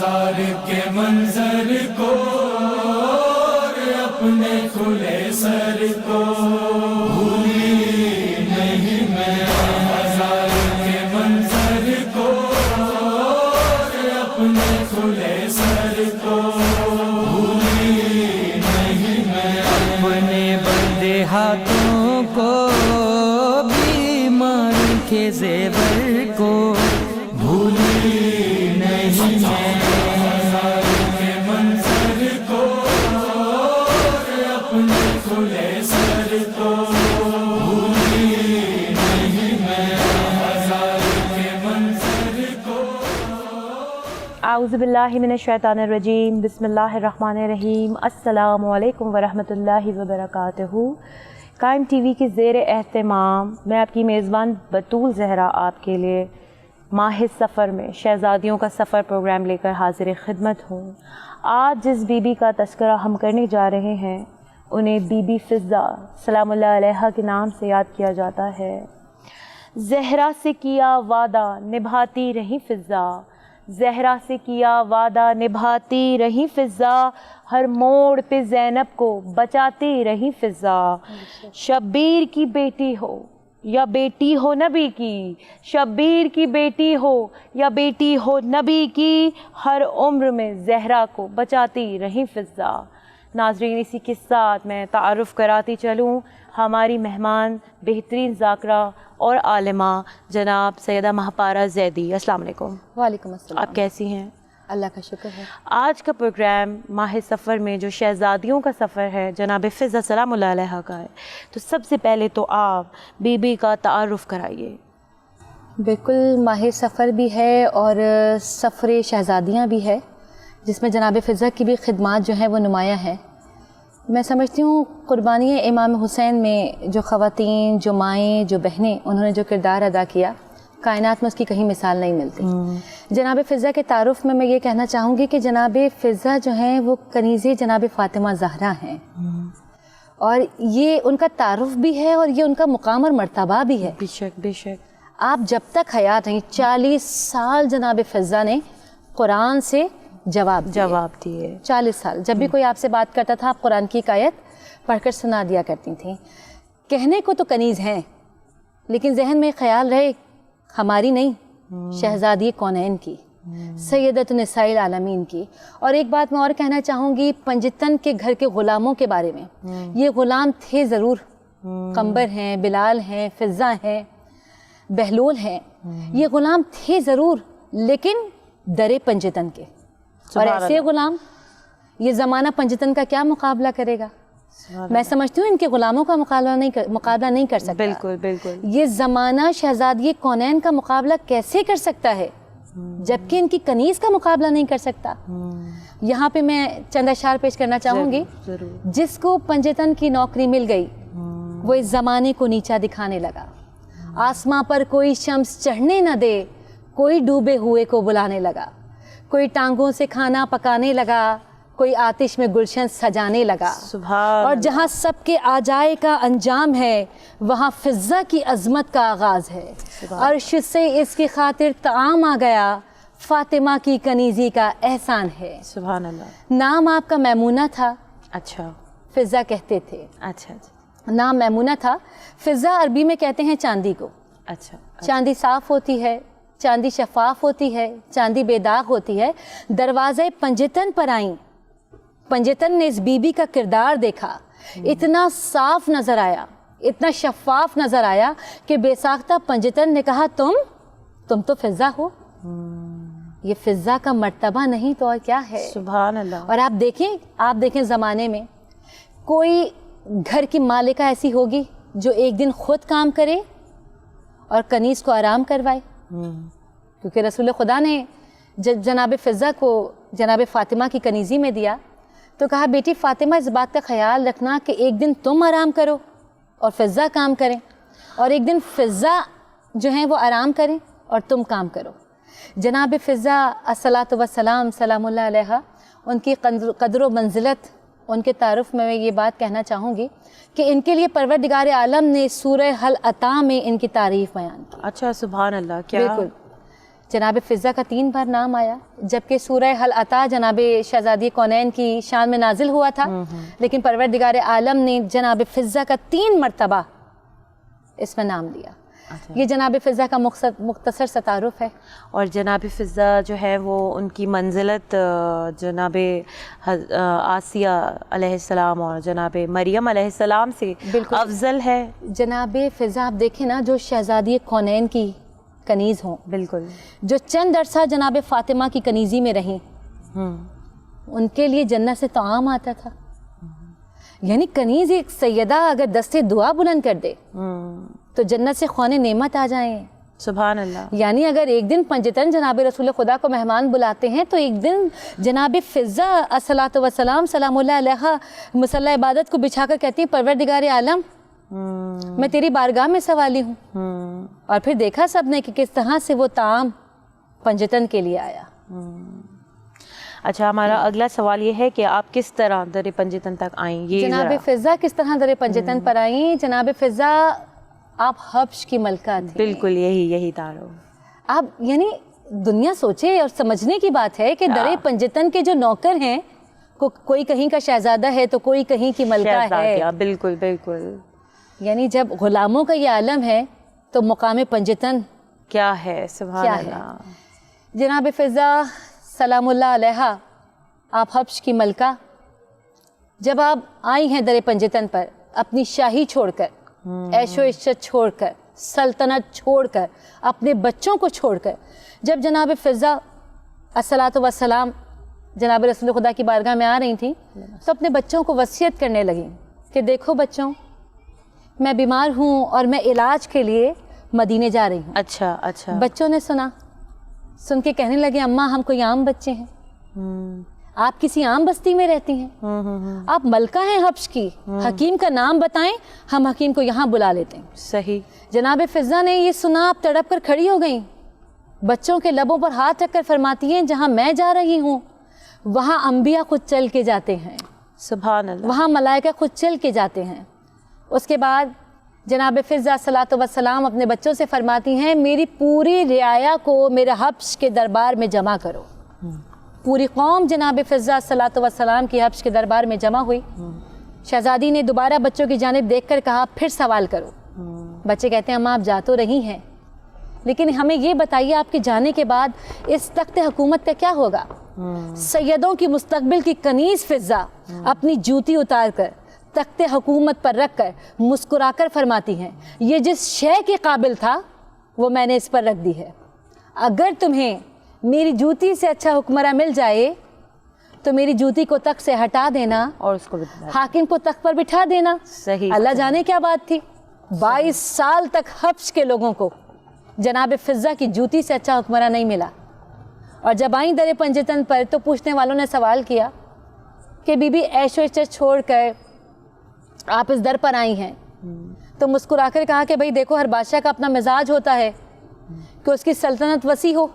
بازار کے منظر کو اور اپنے کھلے سر کو بھولی نہیں میں، بازار کے منظر کو اور اپنے کھلے سر کو بھولی نہیں میں، اپنے بندے ہاتھوں کو بیمار کے زیور کو بھولی نہیں میں، بازار کے منظر کو اور اپنے کھلے سر کو بھولی نہیں میں، بازار کے منظر کو۔ اعوذ باللہ من الشیطان الرجیم، بسم اللہ الرحمن الرحیم۔ السلام علیکم ورحمۃ اللہ وبرکاتہ۔ قائم ٹی وی کے زیر اہتمام میں آپ کی میزبان بطول زہرا آپ کے لیے ماہ سفر میں شہزادیوں کا سفر پروگرام لے کر حاضر خدمت ہوں۔ آج جس بی بی کا تذکرہ ہم کرنے جا رہے ہیں انہیں بی بی فضہ سلام اللہ علیہا کے نام سے یاد کیا جاتا ہے۔ زہرا سے کیا وعدہ نبھاتی رہی فضہ، زہرا سے کیا وعدہ نبھاتی رہی فضہ، ہر موڑ پہ زینب کو بچاتی رہی فضہ۔ شبیر کی بیٹی ہو یا بیٹی ہو نبی کی، شبیر کی بیٹی ہو یا بیٹی ہو نبی کی، ہر عمر میں زہرا کو بچاتی رہی فضہ۔ ناظرین، اسی کے ساتھ میں تعارف کراتی چلوں ہماری مہمان بہترین ذاکرہ اور عالمہ جناب سیدہ مہپارہ زیدی۔ السلام علیکم۔ وعلیکم السلام۔ آپ کیسی ہیں؟ اللہ کا شکر ہے۔ آج کا پروگرام ماہ سفر میں جو شہزادیوں کا سفر ہے جناب فضہ سلام اللہ علیہا کا ہے، تو سب سے پہلے تو آپ بی بی کا تعارف کرائیے۔ بالکل، ماہ سفر بھی ہے اور سفر شہزادیاں بھی ہے، جس میں جناب فضہ کی بھی خدمات جو ہیں وہ نمایاں ہیں۔ میں سمجھتی ہوں قربانی امام حسین میں جو خواتین، جو مائیں، جو بہنیں، انہوں نے جو کردار ادا کیا، کائنات میں اس کی کہیں مثال نہیں ملتی۔ جناب فضہ کے تعارف میں یہ کہنا چاہوں گی کہ جناب فضہ جو ہیں وہ کنیز جناب فاطمہ زہرا ہیں، اور یہ ان کا تعارف بھی ہے اور یہ ان کا مقام اور مرتبہ بھی ہے۔ بے شک بے شک۔ آپ جب تک حیات ہیں 40 سال جناب فضہ نے قرآن سے جواب دیے۔ 40 سال جب بھی کوئی آپ سے بات کرتا تھا آپ قرآن کی ایک آیت پڑھ کر سنا دیا کرتی تھیں۔ کہنے کو تو کنیز ہیں، لیکن ذہن میں خیال رہے ہماری نہیں، شہزادی کونین کی، سیدۃ نساء العالمین کی۔ اور ایک بات میں اور کہنا چاہوں گی پنجتن کے گھر کے غلاموں کے بارے میں، یہ غلام تھے ضرور، قمبر ہیں، بلال ہیں، فضہ ہیں، بہلول ہیں، یہ غلام تھے ضرور لیکن درے پنجتن کے، اور ایسے غلام یہ زمانہ پنجتن کا کیا مقابلہ کرے گا؟ میں سمجھتی ہوں ان کے غلاموں کا مقابلہ نہیں کر سکتا۔ بالکل بالکل۔ یہ زمانہ شہزادی کونین کا مقابلہ کیسے کر سکتا ہے جبکہ ان کی کنیز کا مقابلہ نہیں کر سکتا؟ یہاں پہ میں چند اشعار پیش کرنا چاہوں گی۔ جس کو پنجتن کی نوکری مل گئی وہ اس زمانے کو نیچا دکھانے لگا، آسماں پر کوئی شمس چڑھنے نہ دے، کوئی ڈوبے ہوئے کو بلانے لگا، کوئی ٹانگوں سے کھانا پکانے لگا، کوئی آتش میں گلشن سجانے لگا، اور جہاں سب کے آجائے کا انجام ہے وہاں فضہ کی عظمت کا آغاز ہے، عرش سے اس کی خاطر طعام آ گیا، فاطمہ کی کنیزی کا احسان ہے۔ سبحان اللہ۔ نام آپ کا میمونہ تھا؟ اچھا، فضہ کہتے تھے۔ اچھا نام میمونہ تھا۔ فضہ عربی میں کہتے ہیں چاندی کو۔ اچھا۔ چاندی صاف ہوتی ہے، چاندی شفاف ہوتی ہے، چاندی بے داغ ہوتی ہے۔ دروازے پنجتن پر آئیں، پنجتن نے اس بی بی کا کردار دیکھا، اتنا صاف نظر آیا، اتنا شفاف نظر آیا کہ بے ساختہ پنجتن نے کہا تم تو فضہ ہو۔ یہ فضہ کا مرتبہ نہیں تو اور کیا ہے؟ سبحان اللہ۔ اور آپ دیکھیں زمانے میں کوئی گھر کی مالکہ ایسی ہوگی جو ایک دن خود کام کرے اور کنیز کو آرام کروائے؟ کیونکہ رسول خدا نے جب جناب فضہ کو جناب فاطمہ کی کنیزی میں دیا تو کہا بیٹی فاطمہ اس بات کا خیال رکھنا کہ ایک دن تم آرام کرو اور فضہ کام کریں، اور ایک دن فضہ جو ہیں وہ آرام کریں اور تم کام کرو۔ جناب فضہ الصلاۃ والسلام سلام اللہ علیہا، ان کی قدر و منزلت، ان کے تعارف میں یہ بات کہنا چاہوں گی کہ ان کے لیے پروردگار عالم نے سورہ حل عطا میں ان کی تعریف بیان کی۔ اچھا، سبحان اللہ۔ کیا؟ بالکل، जनाब फ़िज़ा का 3 बार नाम आया, जबकि सूरह हल अता जनाब शहज़ादी कौनैन की शान में नाजिल हुआ था, लेकिन परवरदिगार आलम ने जनाब फ़िज़ा का 3 मरतबा इसमें नाम दिया। ये जनाब फ़िज़ा का मुख्तसर सा तारुफ है। और जनाब फ़िज़ा जो है वो उनकी मंजिलत जनाब आसिया अलैहिस्सलाम और जनाब मरियम अलैहिस्सलाम से अफजल है। जनाब फ़िज़ा आप देखें ना, जो शहज़ादी कौनैन की कनीज़ हों, बिल्कुल, जो चंद अरसा जनाब फ़ातिमा की कनीज़ी में रहीं, उनके लिए जन्नत से ताम आता था। यानी कनीज़ एक सैयदा अगर दस्ते दुआ बुलंद कर दे तो जन्नत से ख़्वाने नेमत आ जाएं। सुभान अल्लाह। यानी अगर एक दिन पंजतन जनाब रसूल खुदा को मेहमान बुलाते हैं तो एक दिन जनाब फ़िज़ा अस्सलातु वस्सलाम सलामुल्लाह अलैहा मुसल्ला इबादत को बिछाकर कहती हैं, परवरदिगार आलम मैं तेरी बारगाह में सवाली हूँ। और फिर देखा सबने कि किस तरह से वो ताम पंजतन के लिए आया। अच्छा, हमारा अगला सवाल ये है कि आप किस तरह दर पंजतन तक आईं? ये जनाब फ़िज़ा किस तरह दर पंजतन पर आई? जनाब फ़िज़ा आप हब्श की मलका थी। बिल्कुल, यही तारो। आप यानी दुनिया सोचे और समझने की बात है कि दर पंजतन के जो नौकर हैं, कोई कहीं का शहजादा है तो कोई कहीं की मलका है। बिल्कुल बिल्कुल। यानी जब गुलामों का ये आलम है तो मुकाम पंजतन क्या है? सुभान अल्लाह। जनाब फ़िज़ा सलामुल्लाह अलैहा, आप हब्श की मलका, जब आप आई हैं दर पंजतन पर अपनी शाही छोड़कर, ऐशो इज्जत छोड़कर, सल्तनत छोड़कर, अपने बच्चों को छोड़कर, जब जनाब फ़िज़ा अस्सलातु वस्सलाम जनाब रसूल खुदा की बारगाह में आ रही थी तो अपने बच्चों को वसीयत करने लगी कि देखो बच्चों, मैं बीमार हूँ और मैं इलाज के लिए मदीने जा रही हूँ। अच्छा अच्छा। बच्चों ने सुन के कहने लगे, अम्मा हम कोई आम बच्चे हैं, आप किसी आम बस्ती में रहती हैं, आप मलका हैं हब्श की, हकीम का नाम बताएं, हम हकीम को यहाँ बुला लेते हैं। सही। जनाब फ़िज़ा ने ये सुना, आप तड़प कर खड़ी हो गई, बच्चों के लबों पर हाथ रखकर फरमाती हैं, जहाँ मैं जा रही हूँ वहाँ अम्बिया खुद चल के जाते हैं, सुभान अल्लाह, वहाँ मलाइका खुद चल के जाते हैं। उसके बाद जनाब फ़िज़ा सलातो वस्सलाम अपने बच्चों से फरमाती हैं, मेरी पूरी रियाया को मेरे हब्श के दरबार में जमा करो। पूरी कौम जनाब फ़िज़ा सलातो वस्सलाम की हब्श के दरबार में जमा हुई। शहज़ादी ने दोबारा बच्चों की जानिब देखकर कहा, फिर सवाल करो। बच्चे कहते हैं, अम्मा आप जा तो रही हैं, लेकिन हमें ये बताइए आपके जाने के बाद इस तख्त हुकूमत का क्या होगा? सैयदों की मुस्तकबिल की कनीज़ फ़िज़ा अपनी जूती उतार कर तख्ते हुकूमत पर रख कर मुस्कुराकर फरमाती हैं, ये जिस शय के काबिल था वो मैंने इस पर रख दी है। अगर तुम्हें मेरी जूती से अच्छा हुक्मरान मिल जाए तो मेरी जूती को तख्त से हटा देना और उसको हाकिम को तख्त पर बिठा देना। सही। अल्लाह जाने क्या बात थी, 22 साल तक हब्श के लोगों को जनाब फ़िज़ा की जूती से अच्छा हुक्मरान नहीं मिला। और जब आई दर पंजतन पर तो पूछने वालों ने सवाल किया कि बीबी ऐशो इज्जत छोड़ कर आप इस दर पर आई हैं, तो मुस्कुराकर कहा कि भाई देखो, हर बादशाह का अपना मिजाज होता है कि उसकी सल्तनत वसी हो।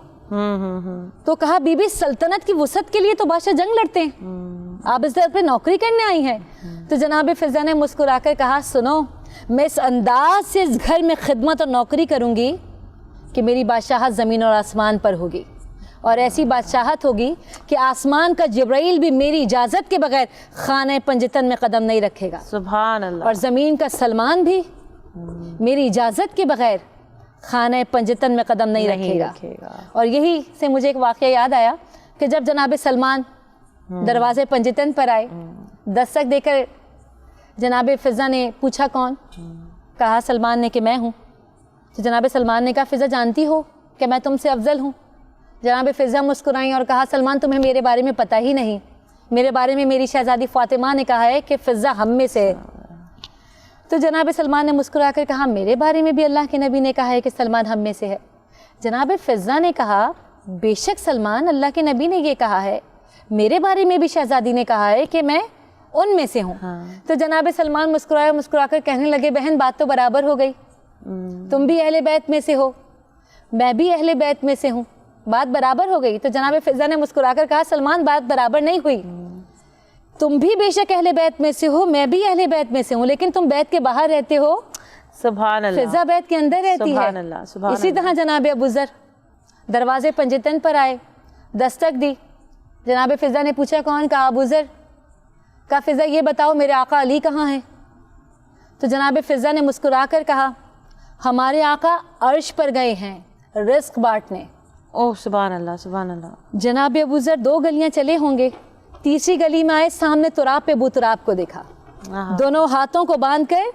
तो कहा, बीबी सल्तनत की वसअत के लिए तो बादशाह जंग लड़ते हैं, आप इस दर पर नौकरी करने आई हैं। तो जनाब फ़िज़ा ने मुस्कुराकर कहा, सुनो, मैं इस अंदाज से इस घर में खिदमत और नौकरी करूँगी कि मेरी बादशाहत ज़मीन और आसमान पर होगी, और ऐसी बादशाहत होगी कि आसमान का जिब्राइल भी मेरी इजाज़त के बगैर खाने पंजतन में कदम नहीं रखेगा। सुभान अल्लाह। और ज़मीन का सलमान भी मेरी इजाज़त के बगैर खाने पंजतन में कदम नहीं रखेगा। और यही से मुझे एक वाक़या याद आया कि जब जनाब सलमान दरवाज़े पंजतन पर आए, दस्तक देकर जनाब फ़िज़ा ने पूछा, कौन? कहा सलमान ने कि मैं हूँ। तो जनाब सलमान ने कहा, फ़िज़ा जानती हो कि मैं तुमसे अफजल हूँ? जनाब फ़िज़ा मुस्कुराई और कहा, सलमान तुम्हें मेरे बारे में पता ही नहीं, मेरे बारे में मेरी शहज़ादी फ़ातिमा ने कहा है कि फ़िज़ा हम में से है। तो जनाब सलमान ने मुस्कुरा कर कहा, मेरे बारे में भी अल्लाह के नबी ने कहा है कि सलमान हम में से है। जनाब फ़िज़ा ने कहा, बेशक सलमान, अल्लाह के नबी ने ये कहा है, मेरे बारे में भी शहज़ादी ने कहा है कि मैं उनमें से हूँ। तो जनाब सलमान मुस्कुरा कर कहने लगे, बहन बात तो बराबर हो गई, तुम भी अहले बैत में से हो, मैं भी अहले बैत में से हूँ, बात बराबर हो गई। तो जनाब फ़िज़ा ने मुस्कुराकर कहा, सलमान बात बराबर नहीं हुई, तुम भी बेशक अहले बैत में से हो, मैं भी अहले बैत में से हूँ, लेकिन तुम बैत के बाहर रहते हो, सुभान अल्लाह, फ़िज़ा बैत के अंदर रहती है। इसी तरह जनाब अबू ज़र दरवाजे पंजतन पर आए, दस्तक दी। जनाब फ़िज़ा ने पूछा कौन? कहा अबू ज़र। कहा फ़िज़ा ये बताओ मेरे आका अली कहाँ हैं? तो जनाब फ़िज़ा ने मुस्कुरा कर कहा हमारे आका अर्श पर गए हैं रिस्क बांटने। ओह सुभान अल्लाह, सुभान अल्लाह। जनाब अबू ज़र 2 गलियां चले होंगे, तीसरी गली में आए, सामने तुराब पे अबू तुराब को देखा। दोनों हाथों को बांध कर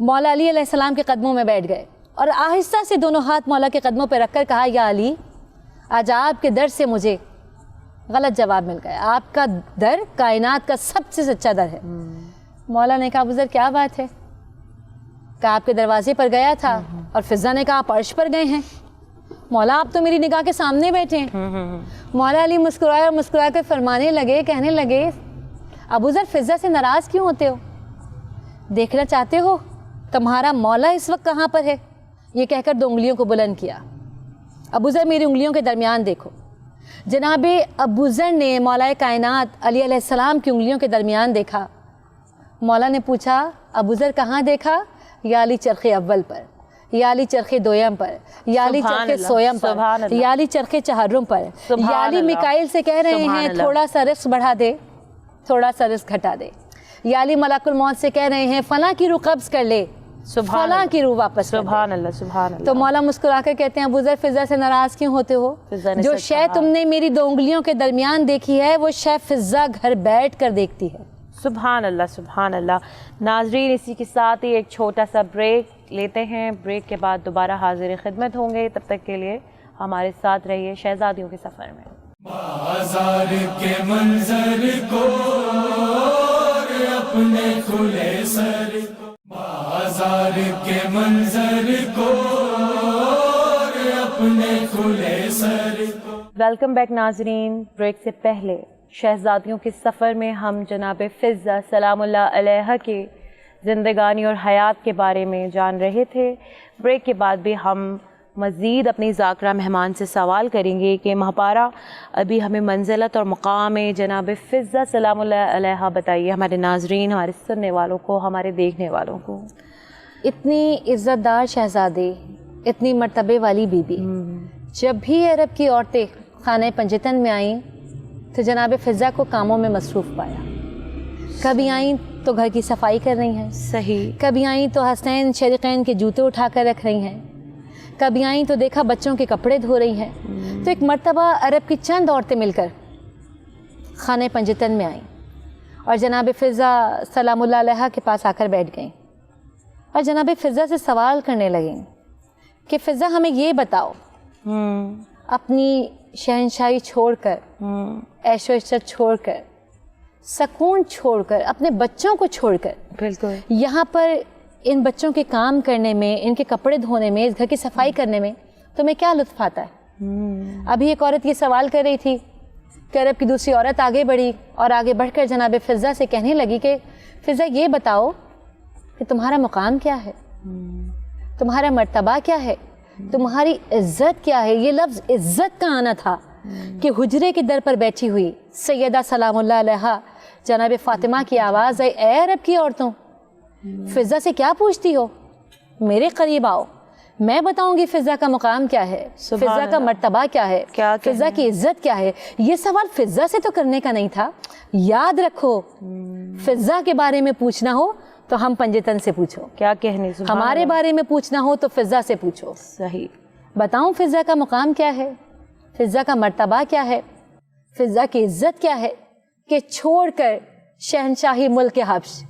मौला अली अलैहिस्सलाम के कदमों में बैठ गए और आहिस्ता से दोनों हाथ मौला के कदमों पर रखकर कहा या अली, आज आपके दर से मुझे गलत जवाब मिल गया। आपका दर कायनात का सबसे सच्चा दर है। मौला ने कहा अबू ज़र क्या बात है? कहा आपके दरवाजे पर गया था और फ़िज़ा ने कहा आप अर्श पर गए हैं। मौला आप तो मेरी निगाह के सामने बैठे हैं। मौला अली मुस्कुराए और मुस्कुरा कर फरमाने लगे, कहने लगे अबू ज़र फ़िज़ा से नाराज़ क्यों होते हो? देखना चाहते हो तुम्हारा मौला इस वक्त कहाँ पर है? ये कहकर 2 उंगलियों को बुलंद किया। अबू ज़र मेरी उंगलियों के दरमियान देखो। जनाब अबू ज़र ने मौला कायनात अली अलैहिस्सलाम की उंगलियों के दरमियान देखा। मौला ने पूछा अबू ज़र कहाँ देखा? या अली चरखे अव्वल पर, या अली चरखे दोयम पर, या अली चरखे सोयम पर, या अली चरखे चहर्रुम पर, या अली मिकाइल से कह रहे हैं थोड़ा सा रिस्क बढ़ा दे, थोड़ा सा रिस्क घटा दे, या अली मलाकुल मौत से कह रहे हैं फला की रूह कब्ज़ कर ले, फला की रूह वापस कर ले। सुभान अल्लाह, सुभान अल्लाह। तो मौला मुस्कुरा कर कहते हैं अबू ज़र फ़िज़ा से नाराज़ क्यों होते हो? जो शय तुमने मेरी 2 उंगलियों के दरमियान देखी है वो शय फ़िज़ा घर बैठ कर देखती है। सुभान अल्लाह, सुभान अल्लाह। नाजरीन इसी के साथ ही एक छोटा सा ब्रेक लेते हैं। ब्रेक के बाद दोबारा हाजिर खिदमत होंगे। तब तक के लिए हमारे साथ रहिए शहजादियों के सफ़र में। बाजार के मंजर को और अपने खुले सर को, बाजार के मंजर को और अपने खुले सर को। वेलकम बैक नाजरीन। ब्रेक से पहले शहजादियों के सफ़र में हम जनाब फ़िज़ा सलामुल्लाह अलैहा के ज़िंदगानी और हयात के बारे में जान रहे थे। ब्रेक के बाद भी हम मज़ीद अपनी ज़ाकरा मेहमान से सवाल करेंगे कि महपारा अभी हमें मंजिलत और मकाम जनाब फ़िज़ा सलामुल्लाह अलैहा बताइए हमारे नाजरीन, हमारे सुनने वालों को, हमारे देखने वालों को। इतनी इज़्ज़तदार शहज़ादी, इतनी मर्तबे वाली बीबी, जब भी अरब की औरतें खाने पंजतन में आईं तो जनाब फ़िज़ा को कामों में मसरूफ़ पाया। कभी आईं तो घर की सफाई कर रही हैं, सही। कभी आईं तो हसनैन शरीक़ैन के जूते उठा कर रख रही हैं, कभी आईं तो देखा बच्चों के कपड़े धो रही हैं। तो एक मर्तबा अरब की चंद औरतें मिलकर खाने पंजतन में आईं और जनाब फ़िज़ा सलामुल्लाह अलैहा के पास आकर बैठ गईं और जनाब फ़िज़ा से सवाल करने लगीं कि फ़िज़ा हमें ये बताओ, अपनी शहनशाही छोड़कर, ऐशो इश्रत छोड़कर, सकून छोड़कर, अपने बच्चों को छोड़कर, बिल्कुल यहाँ पर इन बच्चों के काम करने में, इनके कपड़े धोने में, इस घर की सफाई करने में तुम्हें क्या लुत्फ़ आता है? अभी एक औरत ये सवाल कर रही थी कि अरब की दूसरी औरत आगे बढ़ी और आगे बढ़कर जनाब फ़िज़ा से कहने लगी कि फ़िज़ा ये बताओ कि तुम्हारा मुकाम क्या है, तुम्हारा मर्तबा क्या है, तुम्हारी इज्जत क्या है। ये लफ्ज़ इज्जत का आना था कि हुजरे के दर पर बैठी हुई सैयदा सलामुल्लाह अलैहा जनाब फ़ातिमा की आवाज़ आई, ए अरब की औरतों, फ़िज़ा से क्या पूछती हो? मेरे करीब आओ, मैं बताऊंगी फ़िज़ा का मुकाम क्या है, फ़िज़ा का मर्तबा क्या है, फ़िज़ा की इज्जत क्या है। ये सवाल फ़िज़ा से तो करने का नहीं था। याद रखो, फ़िज़ा के बारे में पूछना हो तो हम पंजतन से पूछो, क्या कहने, हमारे बारे में पूछना हो तो फ़िज़ा से पूछो। सही। बताऊं फ़िज़ा का मुकाम क्या है, फ़िज़ा का मर्तबा क्या है, फ़िज़ा की इज्जत क्या है कि छोड़कर शहनशाही मुल्क हब्श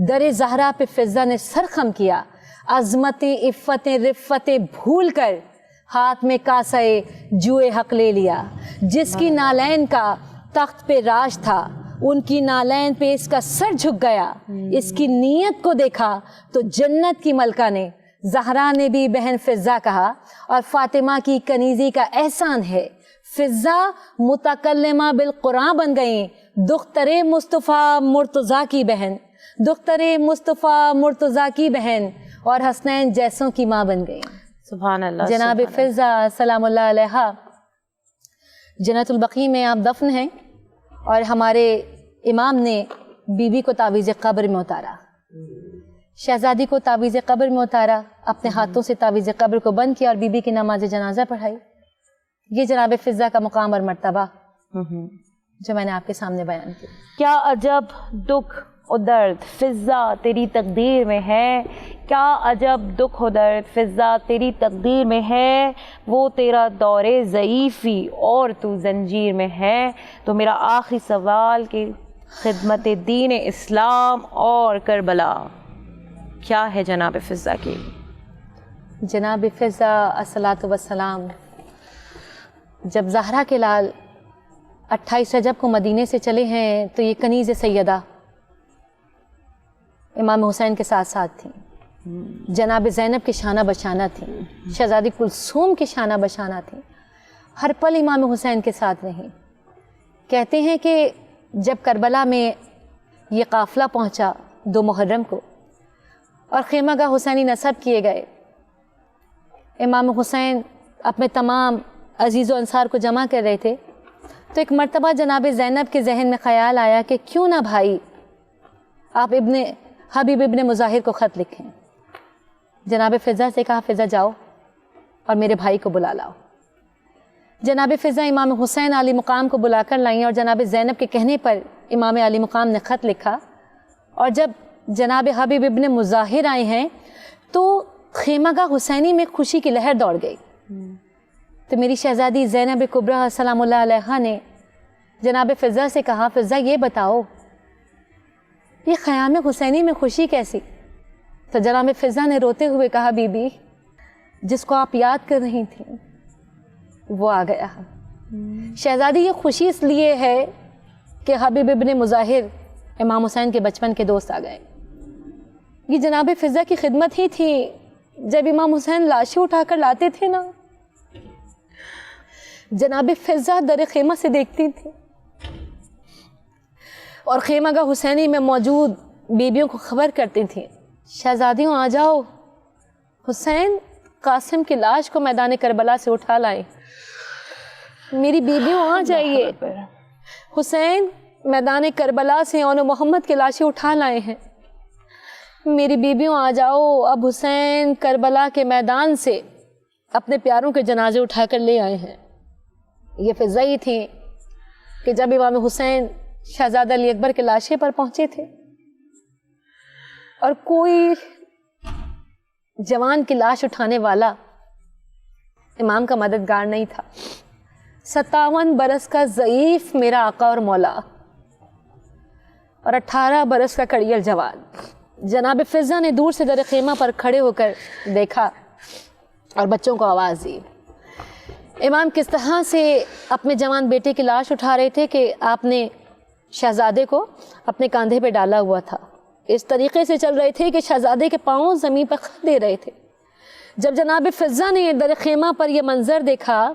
दर ज़हरा पे फ़िज़ा ने सरखम किया। अज़मतें, इफ़्फ़तें, रिफ़्फ़तें भूल कर हाथ में कासाए जुए हक ले लिया। जिसकी नालैन का तख्त पे राज था, उनकी नालैन पे इसका सर झुक गया। इसकी नीयत को देखा तो जन्नत की मलका ने, ज़हरा ने भी बहन फ़िज़ा कहा और फ़ातिमा की कनीज़ी का एहसान है। फ़िज़ा मुतकल्लिमा बिल कुरान बन गई, दुख्तरे मुस्तफ़ा मुर्तज़ा की बहन, दुख्तरे मुस्तफ़ा मुर्तज़ा की बहन और हसनैन जैसों की माँ बन गई। सुभान अल्लाह। जनाब फ़िज़ा सलामुल्लाह अलैहा जन्नतुल बक़ी में आप दफन हैं और हमारे इमाम ने बीबी को तावीज़ क़ब्र में उतारा, शहज़ादी को तावीज़ क़ब्र में उतारा, अपने हाथों से तावीज़ क़ब्र को बंद किया और बीबी की नमाज जनाजा पढ़ाई। یہ جناب فضا کا مقام اور مرتبہ جو میں نے آپ کے سامنے بیان کیا. کیا عجب دکھ و درد فضا تیری تقدیر میں ہے، کیا عجب دکھ و درد فضا تیری تقدیر میں ہے، وہ تیرا دور ضعیفی اور تو زنجیر میں ہے. تو میرا آخری سوال کہ خدمت دین اسلام اور کربلا کیا ہے جناب فضا کی؟ جناب فضا الصلاۃ والسلام جب زہرا کے لال 28 رجب کو مدینے سے چلے ہیں تو یہ کنیز سیدہ امام حسین کے ساتھ ساتھ تھیں، جناب زینب کے شانہ بشانہ تھیں، شہزادی کلثوم کے شانہ بشانہ تھیں، ہر پل امام حسین کے ساتھ رہیں. کہتے ہیں کہ جب کربلا میں یہ قافلہ پہنچا 2 محرم کو اور خیمہ گاہ حسینی نصب کیے گئے، امام حسین اپنے تمام عزیز و انصار کو جمع کر رہے تھے، تو ایک مرتبہ جناب زینب کے ذہن میں خیال آیا کہ کیوں نہ بھائی آپ حبیب ابن مظاہر کو خط لکھیں. جناب فضا سے کہا فضا جاؤ اور میرے بھائی کو بلا لاؤ. جناب فضا امام حسین علی مقام کو بلا کر لائیں اور جناب زینب کے کہنے پر امام علی مقام نے خط لکھا. اور جب جناب حبیب ابن مظاہر آئے ہیں تو خیمہ گاہ حسینی میں خوشی کی لہر دوڑ گئی. تو میری شہزادی زینب کبریٰ سلام اللہ علیہا نے جناب فضا سے کہا فضا یہ بتاؤ یہ خیام حسینی میں خوشی کیسی؟ تو جناب فضا نے روتے ہوئے کہا بی بی جس کو آپ یاد کر رہی تھیں وہ آ گیا. شہزادی یہ خوشی اس لیے ہے کہ حبیب ابن مظاہر امام حسین کے بچپن کے دوست آ گئے. یہ جناب فضا کی خدمت ہی تھی جب امام حسین لاشیں اٹھا کر لاتے تھے نا، جناب فضا در خیمہ سے دیکھتی تھی اور خیمہ گاہ حسینی میں موجود بیبیوں کو خبر کرتی تھیں شہزادیوں آ جاؤ، حسین قاسم کی لاش کو میدان کربلا سے اٹھا لائیں، میری بیبیوں آ جائیے، حسین میدان کربلا سے اون محمد کی لاشیں اٹھا لائے ہیں، میری بیبیوں آ جاؤ، اب حسین کربلا کے میدان سے اپنے پیاروں کے جنازے اٹھا کر لے آئے ہیں. یہ فضا ہی تھی کہ جب امام حسین شہزادہ علی اکبر کے لاشے پر پہنچے تھے اور کوئی جوان کی لاش اٹھانے والا امام کا مددگار نہیں تھا، 57 برس کا ضعیف میرا آقا اور مولا اور 18 برس کا کڑیل جوان جناب فضا نے دور سے در خیمہ پر کھڑے ہو کر دیکھا اور بچوں کو آواز دی. امام کس طرح سے اپنے جوان بیٹے کی لاش اٹھا رہے تھے کہ آپ نے شہزادے کو اپنے کاندھے پہ ڈالا ہوا تھا، اس طریقے سے چل رہے تھے کہ شہزادے کے پاؤں زمین پر خط دے رہے تھے. جب جناب فضا نے در خیمہ پر یہ منظر دیکھا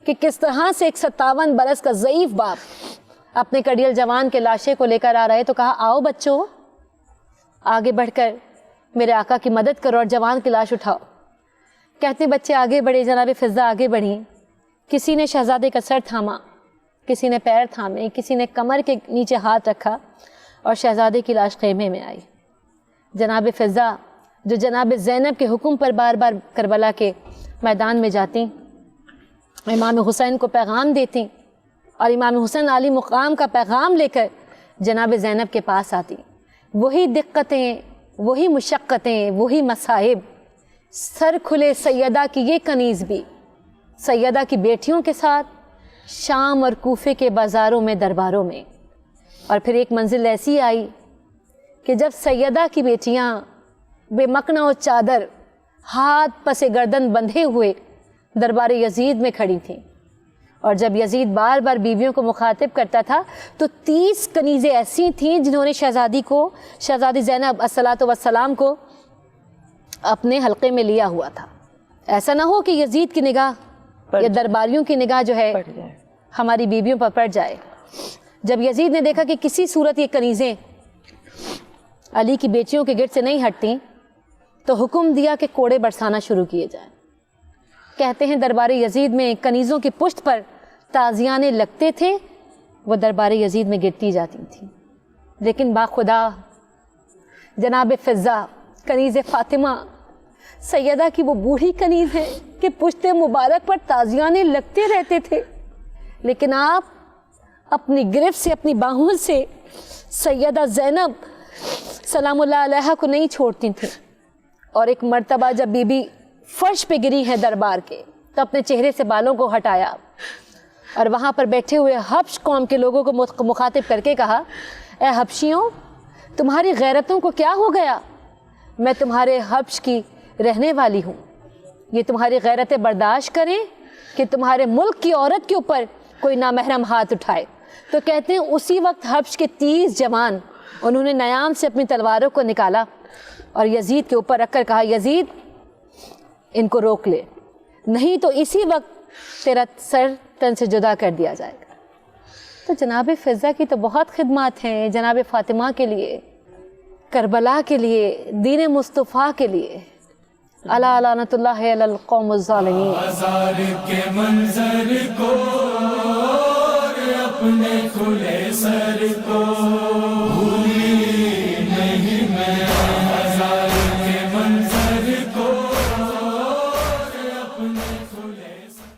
کہ کس طرح سے ایک 57 برس کا ضعیف باپ اپنے کڑیل جوان کے لاشے کو لے کر آ رہے تو کہا آؤ بچوں آگے بڑھ کر میرے آقا کی مدد کرو اور جوان کی لاش اٹھاؤ. کہتے بچے آگے بڑھے، جناب فضا آگے بڑھی، کسی نے شہزادے کا سر تھاما، کسی نے پیر تھامے، کسی نے کمر کے نیچے ہاتھ رکھا اور شہزادے کی لاش خیمے میں آئی. جناب فضا جو جناب زینب کے حکم پر بار بار کربلا کے میدان میں جاتی، امام حسین کو پیغام دیتی اور امام حسین علی مقام کا پیغام لے کر جناب زینب کے پاس آتی. وہی دقتیں، وہی مشقتیں، وہی مصائب، سر کھلے سیدہ کی یہ کنیز بھی سیدہ کی بیٹیوں کے ساتھ شام اور کوفے کے بازاروں میں درباروں میں. اور پھر ایک منزل ایسی آئی کہ جب سیدہ کی بیٹیاں بے مکنا و چادر ہاتھ پس گردن بندھے ہوئے دربار یزید میں کھڑی تھیں، اور جب یزید بار بار بیویوں کو مخاطب کرتا تھا تو 30 کنیزیں ایسی تھیں جنہوں نے شہزادی زینب الصلاۃ والسلام کو اپنے حلقے میں لیا ہوا تھا. ایسا نہ ہو کہ یزید کی نگاہ یا درباریوں کی نگاہ جو ہے ہماری بیویوں پر پڑ جائے. جب یزید نے دیکھا کہ کسی صورت یہ کنیزیں علی کی بیٹیوں کے گرد سے نہیں ہٹتی تو حکم دیا کہ کوڑے برسانا شروع کیے جائیں. کہتے ہیں دربار یزید میں کنیزوں کی پشت پر تازیانے لگتے تھے، وہ دربار یزید میں گرتی جاتی تھیں. لیکن باخدا جناب فضا کنیز فاطمہ सैयदा की वो बूढ़ी कनीज है कि पुश्ते मुबारक पर ताजियाने लगते रहते थे, लेकिन आप अपनी गिरफ्त से, अपनी बाहों से सैयदा ज़ैनब सलामुल्लाह अलैहा को नहीं छोड़ती थी। और एक मर्तबा जब बीबी फर्श पे गिरी है दरबार के, तो अपने चेहरे से बालों को हटाया और वहाँ पर बैठे हुए हब्श कौम के लोगों को मुखातिब करके कहा, ए हब्शियों, तुम्हारी गैरतों को क्या हो गया? मैं तुम्हारे हब्श की रहने वाली हूँ। ये तुम्हारी गैरतें बर्दाश्त करें कि तुम्हारे मुल्क की औरत के ऊपर कोई नामहरम हाथ उठाए। तो कहते हैं उसी वक्त हब्श के 30 जवान, उन्होंने नयाम से अपनी तलवारों को निकाला और यजीद के ऊपर रखकर कहा, यजीद इनको रोक ले, नहीं तो इसी वक्त तेरा सर तन से जुदा कर दिया जाएगा। तो जनाब फ़िज़ा की तो बहुत खिदमत हैं, जनाब फ़ातिमा के लिए, करबला के लिए, दीन मुस्तफ़ा के लिए। अला लानतुल्लाहि अलल कौमिज़ ज़ालिमीन। बाजार के मंजर को और अपने खुले सर को